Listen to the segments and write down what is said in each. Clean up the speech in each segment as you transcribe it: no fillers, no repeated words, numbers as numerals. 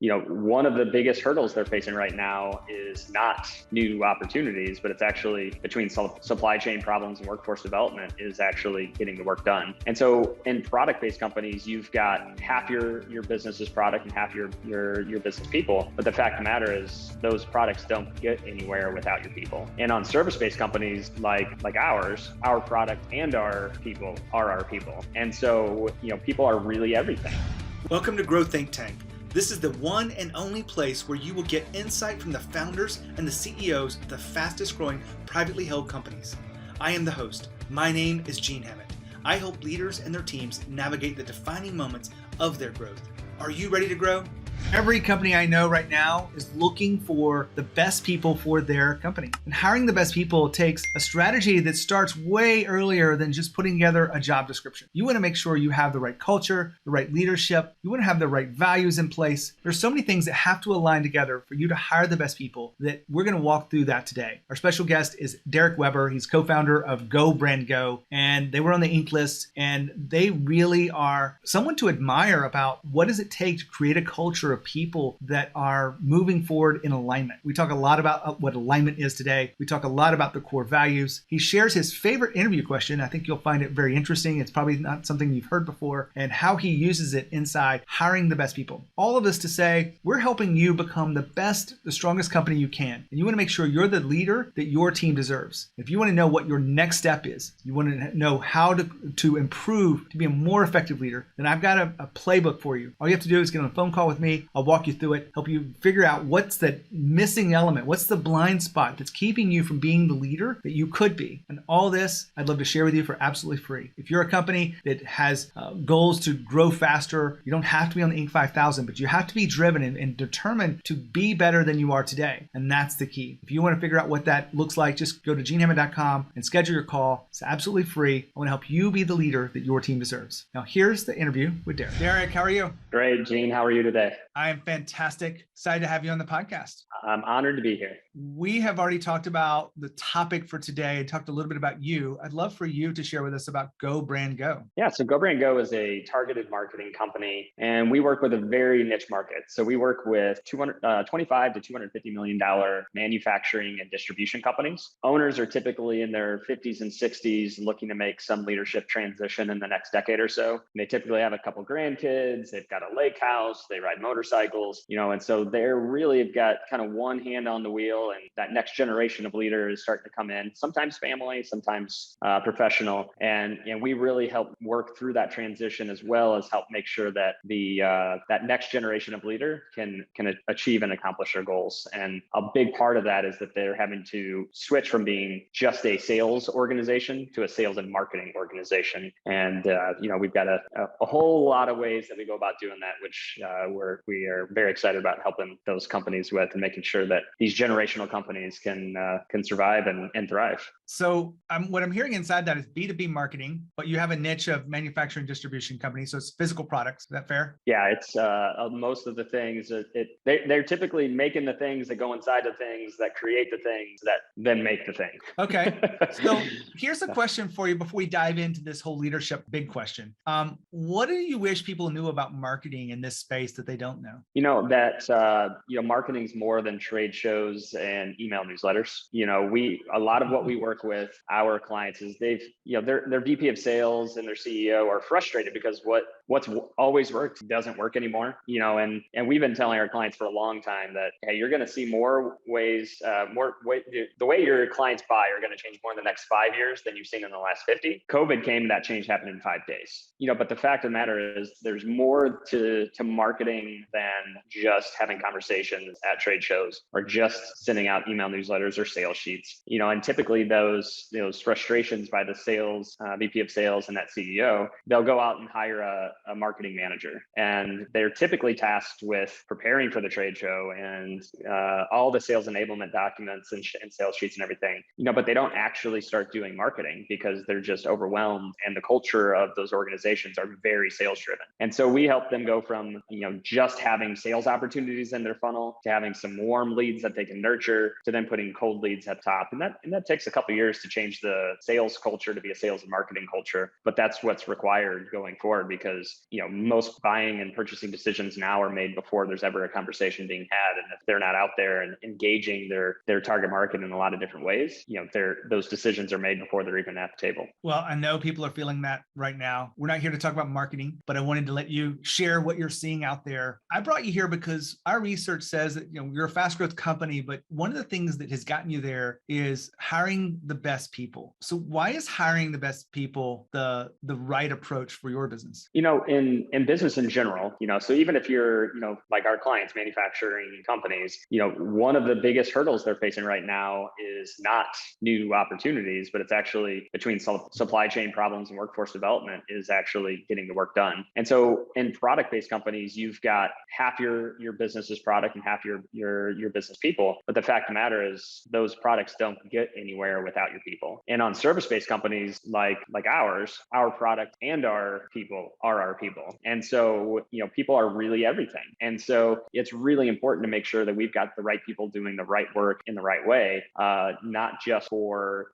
one of the biggest hurdles they're facing right now is not new opportunities, but it's actually between supply chain problems and workforce development is actually getting the work done. And so in product-based companies, you've got half your business is product and half your business people. But the fact of the matter is those products don't get anywhere without your people. And on service-based companies like ours, our product and our people are our people. And so, people are really everything. Welcome to Grow Think Tank. This is the one and only place where you will get insight from the founders and the CEOs of the fastest growing privately held companies. I am the host. My name is Gene Hammett. I help leaders and their teams navigate the defining moments of their growth. Are you ready to grow? Every company I know right now is looking for the best people for their company. And hiring the best people takes a strategy that starts way earlier than just putting together a job description. You want to make sure you have the right culture, the right leadership. You want to have the right values in place. There's so many things that have to align together for you to hire the best people that we're going to walk through that today. Our special guest is Derek Weber. He's co-founder of goBRANDgo, and they were on the Inc. list, and they really are someone to admire about what does it take to create a culture of people that are moving forward in alignment. We talk a lot about what alignment is today. We talk a lot about the core values. He shares his favorite interview question. I think you'll find it very interesting. It's probably not something you've heard before, and how he uses it inside hiring the best people. All of this to say, we're helping you become the best, the strongest company you can. And you want to make sure you're the leader that your team deserves. If you want to know what your next step is, you want to know how to improve, to be a more effective leader, then I've got a playbook for you. All you have to do is get on a phone call with me. I'll walk you through it, help you figure out what's the missing element, what's the blind spot that's keeping you from being the leader that you could be. And all this, I'd love to share with you for absolutely free. If you're a company that has goals to grow faster, you don't have to be on the Inc. 5000, but you have to be driven and determined to be better than you are today. And that's the key. If you want to figure out what that looks like, just go to genehammett.com and schedule your call. It's absolutely free. I want to help you be the leader that your team deserves. Now, here's the interview with Derek. Derek, how are you? Great, Gene. How are you today? I am fantastic. Excited to have you on the podcast. I'm honored to be here. We have already talked about the topic for today and talked a little bit about you. I'd love for you to share with us about goBRANDgo. Yeah, so goBRANDgo is a targeted marketing company, and we work with a very niche market. So we work with $25 to $250 million manufacturing and distribution companies. Owners are typically in their 50s and 60s looking to make some leadership transition in the next decade or so. They typically have a couple grandkids, they've got a lake house, they ride motorcycles, and so they're really have got kind of one hand on the wheel, and that next generation of leaders is starting to come in, sometimes family, sometimes professional. And we really help work through that transition, as well as help make sure that that next generation of leader can achieve and accomplish their goals. And a big part of that is that they're having to switch from being just a sales organization to a sales and marketing organization. And we've got a whole lot of ways that we go about doing that, which we are very excited about helping those companies with, and making sure that these generational companies can survive and thrive. So what I'm hearing inside that is B2B marketing, but you have a niche of manufacturing distribution companies. So it's physical products. Is that fair? Yeah, it's most of the things. They're typically making the things that go inside the things that create the things that then make the thing. Okay. So here's a question for you before we dive into this whole leadership big question. What do you wish people knew about marketing in this space that they don't know? Marketing's more than trade shows and email newsletters. A lot of what we work with our clients is their VP of sales and their CEO are frustrated because what's always worked doesn't work anymore. And we've been telling our clients for a long time that, hey, you're going to see more ways, the way your clients buy are going to change more in the next 5 years than you've seen in the last 50. COVID came, that change happened in 5 days. But the fact of the matter is there's more to marketing than just having conversations at trade shows or just sending out email newsletters or sales sheets. And typically those frustrations by the sales VP of sales and that CEO, they'll go out and hire a marketing manager, and they're typically tasked with preparing for the trade show and all the sales enablement documents and sales sheets and everything. But they don't actually start doing marketing because they're just overwhelmed, and the culture of those organizations are very sales driven. And so we help them go from just having sales opportunities in their funnel, to having some warm leads that they can nurture, to then putting cold leads at top. And that takes a couple of years to change the sales culture to be a sales and marketing culture. But that's what's required going forward, because most buying and purchasing decisions now are made before there's ever a conversation being had. And if they're not out there and engaging their target market in a lot of different ways, those decisions are made before they're even at the table. Well, I know people are feeling that right now. We're not here to talk about marketing, but I wanted to let you share what you're seeing out there. I brought you here because our research says that you're a fast growth company, but one of the things that has gotten you there is hiring the best people. So why is hiring the best people the right approach for your business? In business in general, so even if you're, like our clients, manufacturing companies, one of the biggest hurdles they're facing right now is not new opportunities, but it's actually between supply chain problems and workforce development is actually getting the work done. And so in product-based companies, you've got half your business is product and half your business people. But the fact of the matter is those products don't get anywhere without your people. And on service-based companies like ours, our product and our people are our people. And so, people are really everything. And so it's really important to make sure that we've got the right people doing the right work in the right way, not just for,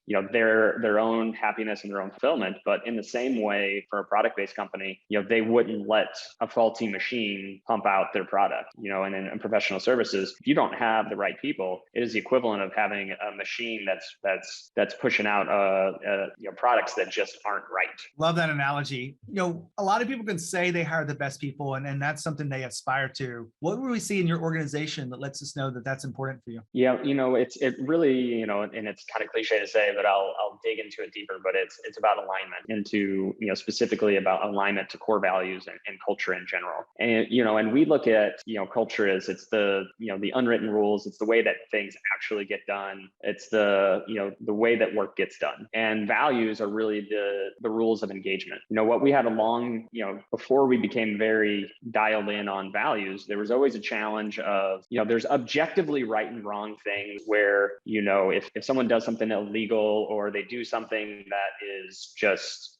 their own happiness and their own fulfillment, but in the same way for a product-based company, they wouldn't let a faulty machine pump out their product, and in professional services, if you don't have the right people, it is the equivalent of having a machine that's pushing out products that just aren't right. Love that analogy. A lot of people can say they hire the best people, and that's something they aspire to. What do we see in your organization that lets us know that that's important for you? Yeah, it really, and it's kind of cliche to say, but I'll dig into it deeper. But it's about alignment, into specifically about alignment to core values and culture in general. And we look at culture as it's the unwritten rules. It's the way that things actually get done. It's the way that work gets done. And values are really the rules of engagement. What we had before we became very dialed in on values, there was always a challenge of, there's objectively right and wrong things where, if someone does something illegal or they do something that is just,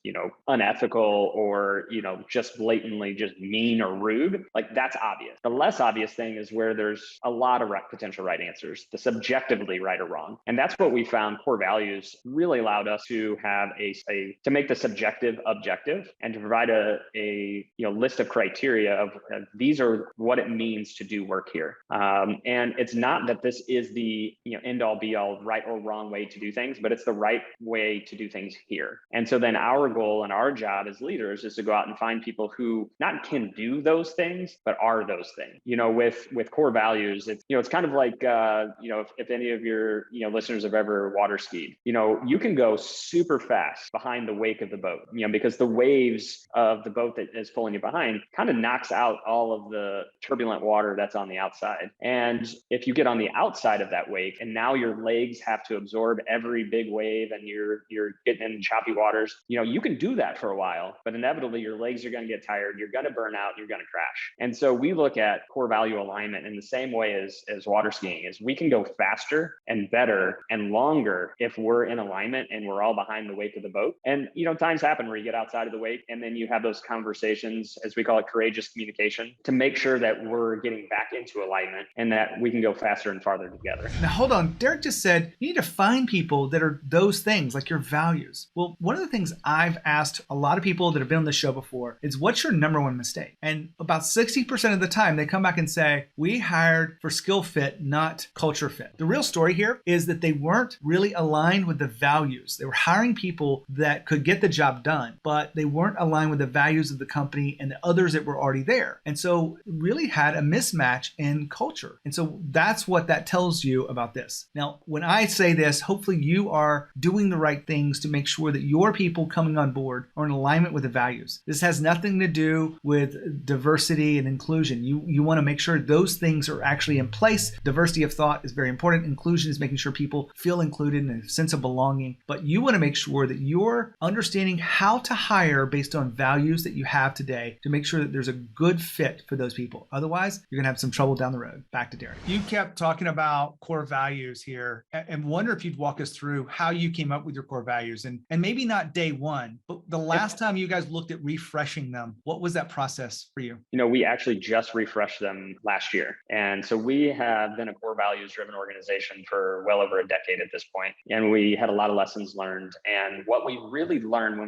unethical or, just blatantly just mean or rude, like that's obvious. The less obvious thing is where there's a lot of potential right answers, the subjectively right or wrong. And that's what we found core values really allowed us to have to make the subjective objective and to provide a list of criteria of these are what it means to do work here. And it's not that this is the end all be all right or wrong way to do things, but it's the right way to do things here. And so then our goal and our job as leaders is to go out and find people who not can do those things, but are those things. With core values, it's kind of like if any of your listeners have ever water skied, you can go super fast behind the wake of the boat, because the waves of the boat that is pulling you behind kind of knocks out all of the turbulent water that's on the outside. And if you get on the outside of that wake and now your legs have to absorb every big wave and you're getting in choppy waters, you can do that for a while, but inevitably your legs are going to get tired, you're going to burn out, you're going to crash. And so we look at core value alignment in the same way as water skiing is we can go faster and better and longer if we're in alignment and we're all behind the wake of the boat. And times happen where you get outside of the wake and then you have those conversations, as we call it, courageous communication, to make sure that we're getting back into alignment and that we can go faster and farther together. Now hold on, Derek just said you need to find people that are those things, like your values. Well, one of the things I've asked a lot of people that have been on the show before is, what's your number one mistake? And about 60% of the time they come back and say, we hired for skill fit, not culture fit. The real story here is that they weren't really aligned with the values. They were hiring people that could get the job done, but they weren't aligned with the values of the company and the others that were already there. And so really had a mismatch in culture. And so that's what that tells you about this. Now, when I say this, hopefully you are doing the right things to make sure that your people coming on board are in alignment with the values. This has nothing to do with diversity and inclusion. You want to make sure those things are actually in place. Diversity of thought is very important. Inclusion is making sure people feel included and a sense of belonging. But you want to make sure that you're understanding how to hire based on values that you have today to make sure that there's a good fit for those people. Otherwise, you're going to have some trouble down the road. Back to Derek. You kept talking about core values here and wonder if you'd walk us through how you came up with your core values and maybe not day one, but the last time you guys looked at refreshing them, what was that process for you? we actually just refreshed them last year. And so we have been a core values driven organization for well over a decade at this point. And we had a lot of lessons learned. And what we really learned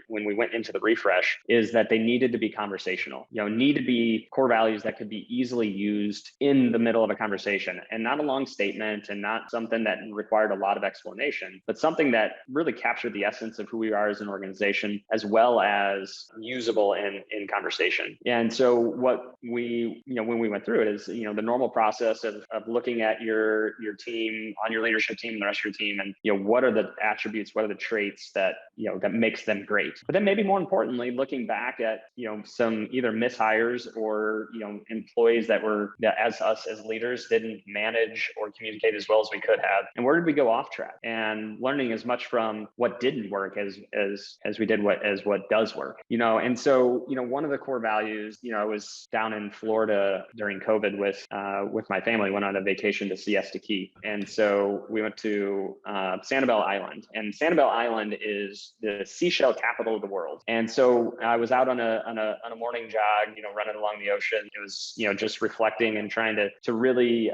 when we went into the refresh is that they needed to be conversational, need to be core values that could be easily used in the middle of a conversation, and not a long statement and not something that required a lot of explanation, but something that really captured the essence of who we are as an organization, as well as usable in conversation. And so what we, when we went through it is, the normal process of looking at your team, on your leadership team and the rest of your team, and, what are the attributes, what are the traits that, that makes them great. But then maybe more importantly, looking back at, some either mishires or, employees that as us as leaders didn't manage or communicate as well as we could have. And where did we go off track? And learning as much from what didn't work as we did what does work, and so, one of the core values, I was down in Florida during COVID with my family, went on a vacation to Siesta Key. And so we went to Sanibel Island, and Sanibel Island is the seashell capital of the world. And so I was out on a morning jog, running along the ocean. It was, just reflecting and trying to really,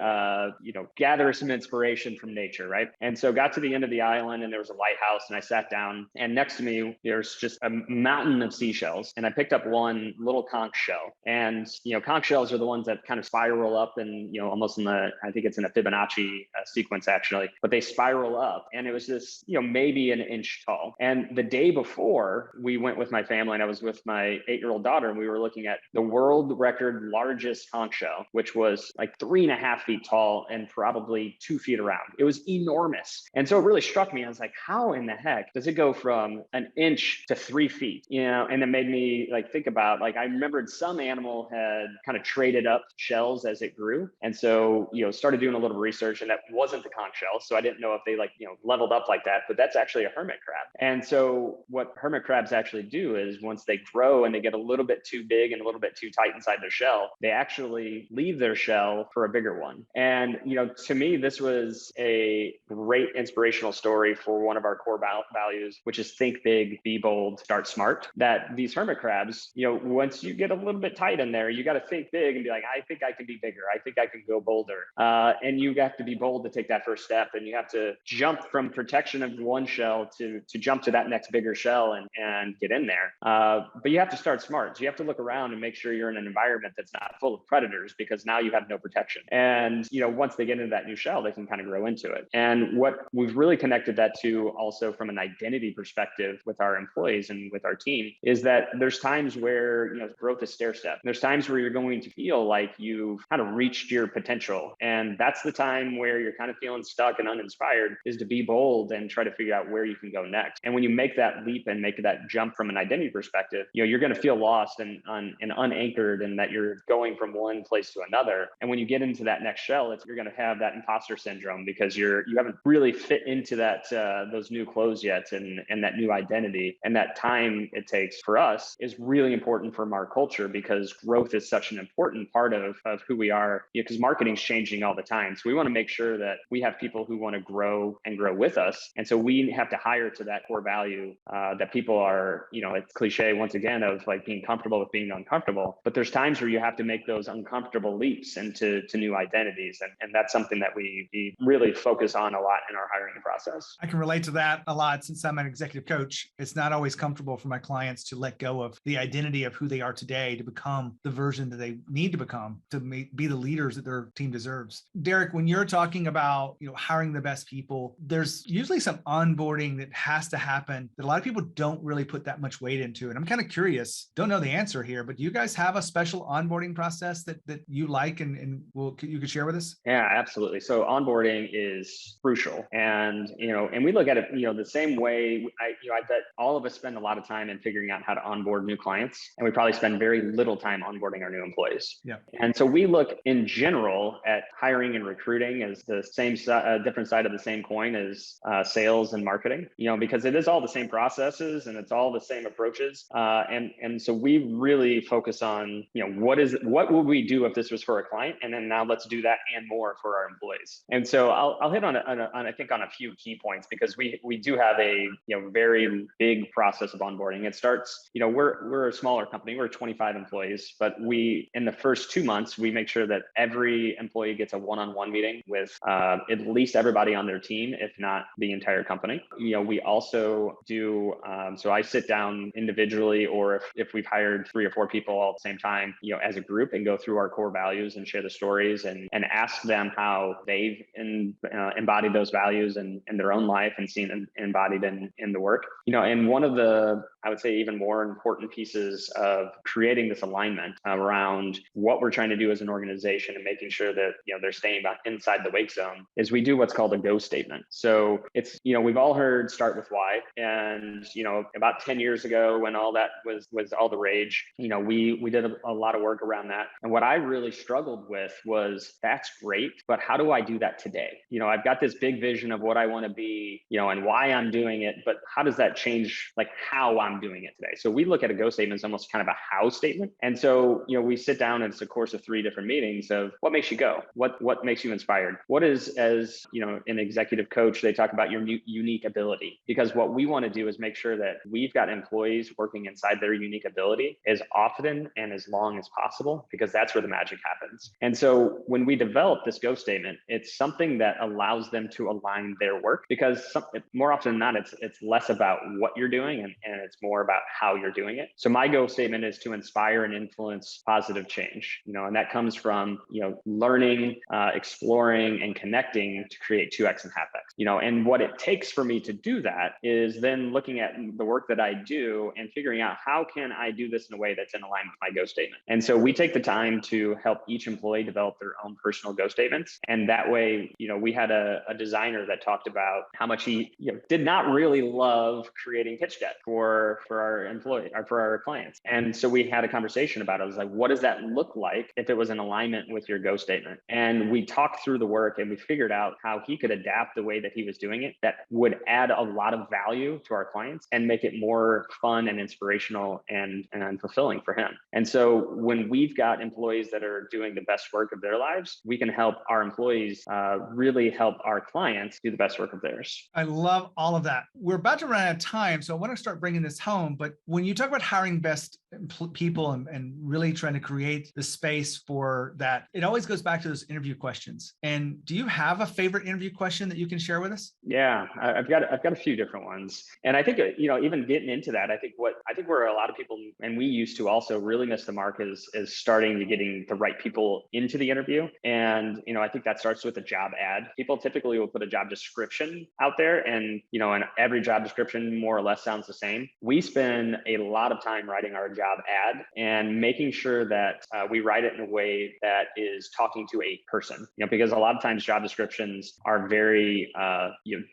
gather some inspiration from nature, right? And so got to the end of the island, and there was a lighthouse, and I sat down, and next to me, there's just a mountain of seashells. And I picked up one little conch shell. And, conch shells are the ones that kind of spiral up and, almost I think it's in a Fibonacci sequence actually, but they spiral up. And it was this, maybe an inch tall. And the day before, we went with my family, and I was with my 8-year-old daughter, and we were looking at the world record largest conch shell, which was like 3.5 feet tall and probably 2 feet around. It was enormous. And so it really struck me. I was like, how in the heck does it go from an inch to 3 feet? And it made me think about, I remembered some animal had kind of traded up shells as it grew. And so, started doing a little research, and that wasn't the conch shell. So I didn't know if they leveled up like that, but that's actually a hermit crab. And so what hermit crabs actually do is once they grow and they get a little bit too big and a little bit too tight inside their shell, they actually leave their shell for a bigger one. And, to me, this was a great inspirational story for one of our core values, which is think big, be bold, start smart. That these hermit crabs, once you get a little bit tight in there, you got to think big and be like, I think I can be bigger. I think I can go bolder. And you have to be bold to take that first step. And you have to jump from protection of one shell to jump to that next bigger shell and get in there. But you have to start smart. So you have to look around and make sure you're in an environment that's not full of predators, because now you have no protection. And, once they get into that new shell, they can kind of grow into it. And what we've really connected that to also from an identity perspective with our employees and with our team is that there's times where, growth is stair step. There's times where you're going to feel like you've kind of reached your potential. And that's the time where you're kind of feeling stuck and uninspired, is to be bold and try to figure out where you can go next. And when you make that leap and make that jump from an identity perspective, you're going to feel lost and unanchored, and that you're going from one place to another. And when you get into that next shell, you're going to have that imposter syndrome, because you haven't really fit into that those new clothes yet, and that new identity. And that time it takes for us is really important from our culture, because growth is such an important part of who we are, because marketing's changing all the time. So we want to make sure that we have people who want to grow and grow with us. And so we have to hire to that core value that people are, it's cliche once again of being comfortable with being uncomfortable. But there's times where you have to make those uncomfortable leaps into new identities. And that's something that we really focus on a lot in our hiring process. I can relate to that a lot since I'm an executive coach. It's not always comfortable for my clients to let go of the identity of who they are today to become the version that they need to become to be the leaders that their team deserves. Derek, when you're talking about hiring the best people, there's usually some onboarding that has to happen that a lot of people don't really put that much weight into. And I'm kind of curious, don't know the answer here, but do you guys have a special onboarding process that you like and you could share with us? Yeah, absolutely. So onboarding is crucial. And, and we look at it, the same way. I bet all of us spend a lot of time in figuring out how to onboard new clients, and we probably spend very little time onboarding our new employees. Yeah. And so we look in general at hiring and recruiting as the same different side of the same coin as sales and marketing, because it is all the same processes and it's all the same approaches. And so we really focus on, what would we do if this was for a client? And then now let's do that and more for our employees. And so I'll hit on I think on a few key points, because we do have a very big process of onboarding. It starts, we're a smaller company. We're 25 employees. employees, but in the first 2 months, we make sure that every employee gets a one-on-one meeting with at least everybody on their team, if not the entire company. We also do, so I sit down individually, or if we've hired 3 or 4 people all at the same time, as a group, and go through our core values and share the stories and ask them how they've embodied those values in their own life and seen them embodied in the work. And one of the, I would say, even more important pieces of creating this alignment around what we're trying to do as an organization and making sure that they're staying inside the wake zone is we do what's called a go statement. So it's, we've all heard start with why, and about 10 years ago when all that was all the rage, we did a lot of work around that. And what I really struggled with was, that's great, but how do I do that today? I've got this big vision of what I want to be, and why I'm doing it, but how does that change like how I'm doing it today? So we look at a go statement as almost kind of a how statement. And so, we sit down and it's a course of 3 different meetings of what makes you go, what makes you inspired, what is, as an executive coach, they talk about your unique ability, because what we want to do is make sure that we've got employees working inside their unique ability as often and as long as possible, because that's where the magic happens. And so when we develop this go statement, it's something that allows them to align their work, because more often than not, it's less about what you're doing and it's more about how you're doing it. So my go statement is to inspire and influence positive change, and that comes from, learning, exploring, and connecting to create 2x and half x, and what it takes for me to do that is then looking at the work that I do and figuring out how can I do this in a way that's in alignment with my go statement. And so we take the time to help each employee develop their own personal go statements. And that way, we had a designer that talked about how much he did not really love creating pitch deck for our employee or for our clients. And so we had a conversation about it. I was like, what does that look like if it was in alignment with your go statement? And we talked through the work and we figured out how he could adapt the way that he was doing it that would add a lot of value to our clients and make it more fun and inspirational and fulfilling for him. And so when we've got employees that are doing the best work of their lives, we can help our employees really help our clients do the best work of theirs. I love all of that. We're about to run out of time, so I want to start bringing this home. But when you talk about hiring best people and really trying to create the space for that, it always goes back to those interview questions. And do you have a favorite interview question that you can share with us? Yeah, I've got a few different ones. And I think, even getting into that, I think where a lot of people, and we used to also really miss the mark is starting to getting the right people into the interview. And, I think that starts with a job ad. People typically will put a job description out there and, and every job description more or less sounds the same. We spend a lot of time writing our job ad and making sure that we write it in a way that is talking to a person, because a lot of times job descriptions are very,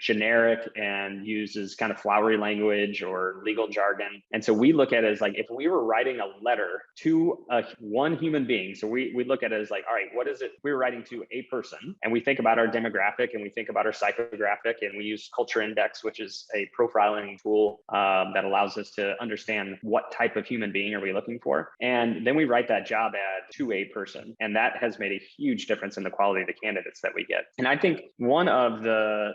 generic and uses kind of flowery language or legal jargon. And so we look at it as like, if we were writing a letter to one human being, so we look at it as like, all right, what is it we're writing to a person? And we think about our demographic and we think about our psychographic, and we use Culture Index, which is a profiling tool that allows us to understand what type of human being are we looking for. And then we write that job ad to a person. And that has made a huge difference in the quality of the candidates that we get. And I think one of the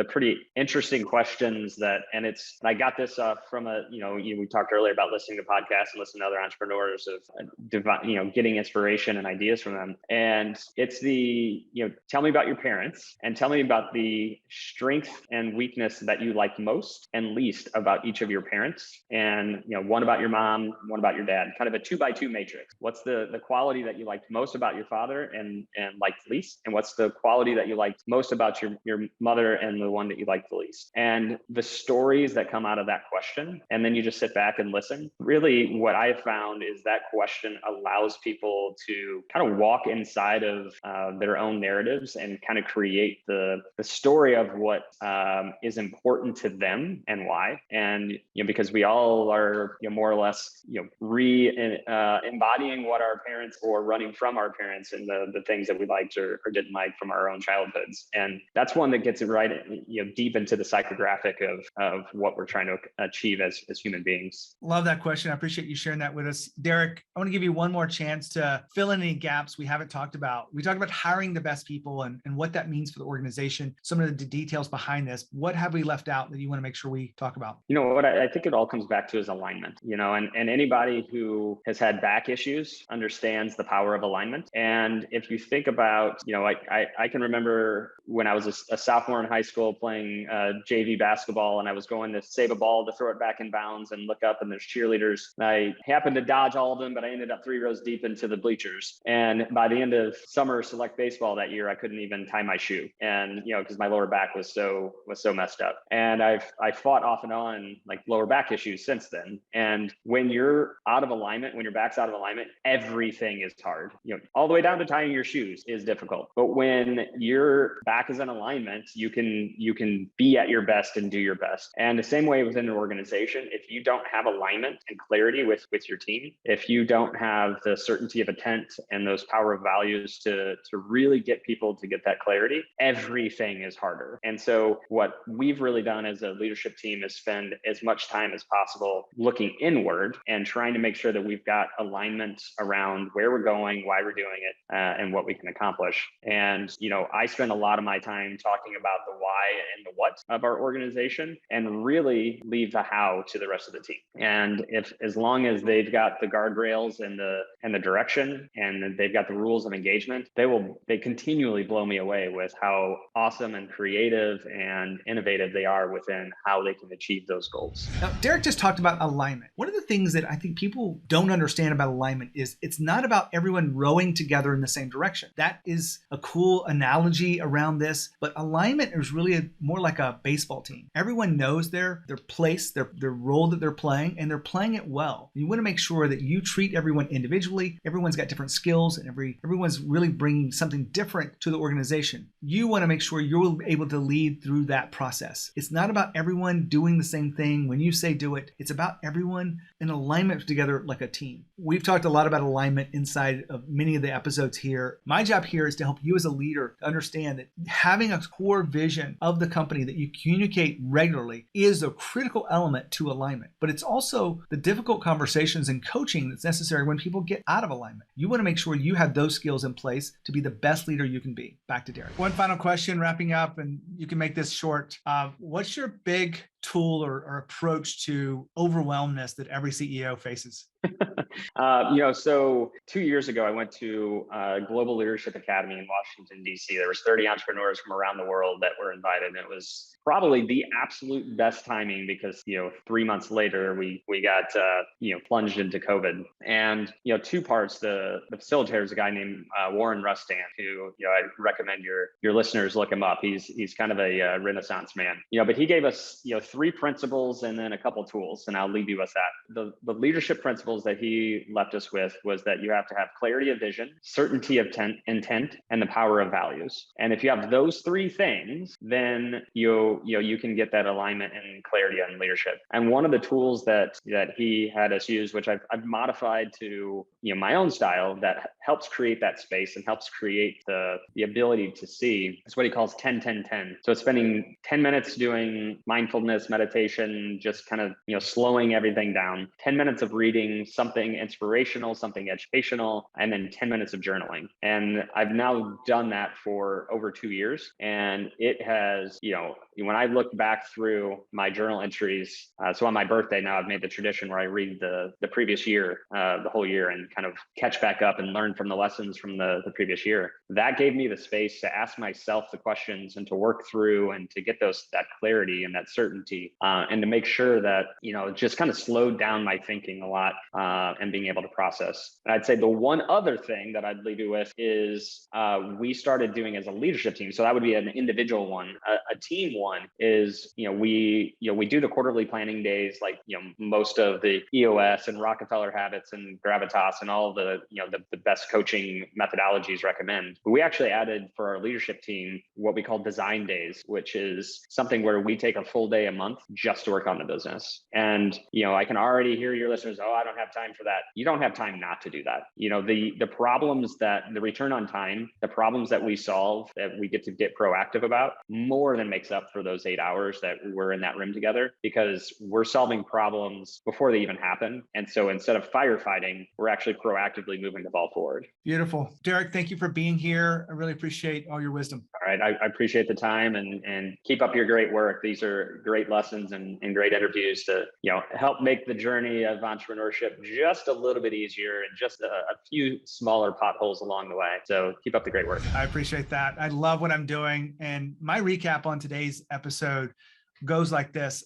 pretty interesting questions I got this from we talked earlier about listening to podcasts and listening to other entrepreneurs of, getting inspiration and ideas from them. And it's tell me about your parents and tell me about the strength and weakness that you like most and least about each of your parents. And, one about your mom, one about your dad, kind of a 2x2 matrix. What's the quality that you liked most about your father and liked least? And what's the quality that you liked most about your mother and the one that you liked the least? And the stories that come out of that question, and then you just sit back and listen. Really, what I've found is that question allows people to kind of walk inside of their own narratives and kind of create the story of what is important to them and why. And because we all are more or less embodying what our parents or running from our parents and the things that we liked or didn't like from our own childhoods. And that's one that gets it right deep into the psychographic of what we're trying to achieve as human beings. Love that question. I appreciate you sharing that with us. Derek, I want to give you one more chance to fill in any gaps we haven't talked about. We talked about hiring the best people and what that means for the organization, some of the details behind this. What have we left out that you want to make sure we talk about? what I think it all comes back to is alignment, and anybody who has had back issues understands the power of alignment. And if you think about, I can remember when I was a sophomore in high school playing JV basketball, and I was going to save a ball to throw it back in bounds and look up and there's cheerleaders. I happened to dodge all of them, but I ended up 3 rows deep into the bleachers. And by the end of summer select baseball that year, I couldn't even tie my shoe. And, because my lower back was so messed up. And I fought off and on like lower back issues since then. And when you're out of alignment, when your back's out of alignment, everything is hard. All the way down to tying your shoes is difficult. But when your back is in alignment, you can be at your best and do your best. And the same way within an organization, if you don't have alignment and clarity with your team, if you don't have the certainty of intent and those power of values to really get people to get that clarity, everything is harder. And so what we've really done as a leadership team is spend as much time as possible looking inward and trying to make sure that we've got alignment around where we're going, why we're doing it, and what we can accomplish. And, I spend a lot of my time talking about the why and the what of our organization and really leave the how to the rest of the team. And as long as they've got the guardrails and the direction and they've got the rules of engagement, they continually blow me away with how awesome and creative and innovative they are within how they can achieve those goals. Now, Derek just talked about alignment. One of the things that I think people don't understand about alignment is it's not about everyone rowing together in the same direction. That is a cool analogy around this, but alignment is really more like a baseball team. Everyone knows their place, their role that they're playing, and they're playing it well. You want to make sure that you treat everyone individually. Everyone's got different skills, and everyone's really bringing something different to the organization. You want to make sure you're able to lead through that process. It's not about everyone doing the same thing when you say do it. It's about everyone in alignment together like a team. We've talked a lot about alignment inside of many of the episodes here. My job here is to help you as a leader to understand that having a core vision of the company that you communicate regularly is a critical element to alignment. But it's also the difficult conversations and coaching that's necessary when people get out of alignment. You want to make sure you have those skills in place to be the best leader you can be. Back to Derek. One final question, wrapping up, and you can make this short. What's your big tool or approach to overwhelmness that every CEO faces? So 2 years ago, I went to a Global Leadership Academy in Washington, D.C. There was 30 entrepreneurs from around the world that were invited. And it was probably the absolute best timing because, 3 months later, we got, plunged into COVID. And, 2 parts, the facilitator is a guy named Warren Rustand, who, I recommend your listeners look him up. He's kind of a Renaissance man, but he gave us, 3 principles and then a couple tools, and I'll leave you with that. The leadership principles that he left us with was that you have to have clarity of vision, certainty of intent, and the power of values. And if you have those 3 things, then you can get that alignment and clarity on leadership. And one of the tools that he had us use, which I've modified to my own style, that helps create that space and helps create the ability to see, is what he calls 10-10-10. So it's spending 10 minutes doing mindfulness, meditation, just kind of slowing everything down, 10 minutes of reading something inspirational, something educational, and then 10 minutes of journaling. And I've now done that for over 2 years. And it has, when I look back through my journal entries, so on my birthday now, I've made the tradition where I read the previous year, the whole year, and kind of catch back up and learn from the lessons from the previous year. That gave me the space to ask myself the questions and to work through and to get that clarity and that certainty, and to make sure that, just kind of slowed down my thinking a lot, and being able to process. And I'd say the one other thing that I'd leave you with is we started doing as a leadership team. So that would be an individual one. A team one is, we do the quarterly planning days, like, most of the EOS and Rockefeller habits and gravitas and all the best coaching methodologies recommend. But we actually added for our leadership team what we call design days, which is something where we take a full day a month just to work on the business. And, I can already hear your listeners, oh, I don't have time for that. You don't have time not to do that. The problems that the return on time, the problems that we solve, that we get proactive about, more than makes up for those 8 hours that we're in that room together, because we're solving problems before they even happen. And so instead of firefighting, we're actually proactively moving the ball forward. Beautiful. Derek, thank you for being here. I really appreciate all your wisdom. All right. right. I appreciate the time and keep up your great work. These are great lessons and great interviews to, help make the journey of entrepreneurship just a little bit easier and just a few smaller potholes along the way. So keep up the great work. I appreciate that. I love what I'm doing. And my recap on today's episode goes like this.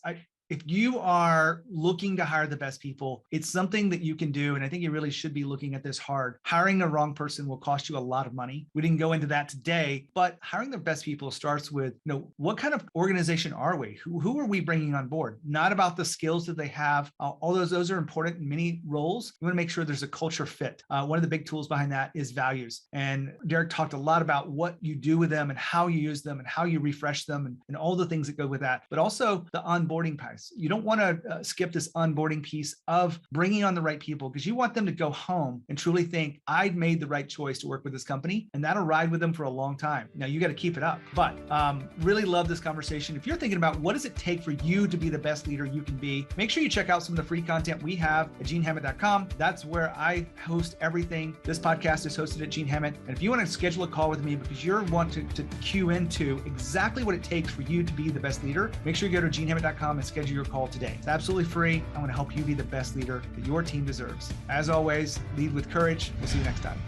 If you are looking to hire the best people, it's something that you can do. And I think you really should be looking at this hard. Hiring the wrong person will cost you a lot of money. We didn't go into that today, but hiring the best people starts with, what kind of organization are we? Who are we bringing on board? Not about the skills that they have. All those are important in many roles. You want to make sure there's a culture fit. One of the big tools behind that is values. And Derek talked a lot about what you do with them and how you use them and how you refresh them and all the things that go with that, but also the onboarding piece. You don't want to skip this onboarding piece of bringing on the right people because you want them to go home and truly think, I made the right choice to work with this company, and that'll ride with them for a long time. Now, you got to keep it up. But really love this conversation. If you're thinking about what does it take for you to be the best leader you can be, make sure you check out some of the free content we have at genehammett.com. That's where I host everything. This podcast is hosted at Gene Hammett. And if you want to schedule a call with me because you want to cue into exactly what it takes for you to be the best leader, make sure you go to genehammett.com and schedule your call today. It's absolutely free. I want to help you be the best leader that your team deserves. As always, lead with courage. We'll see you next time.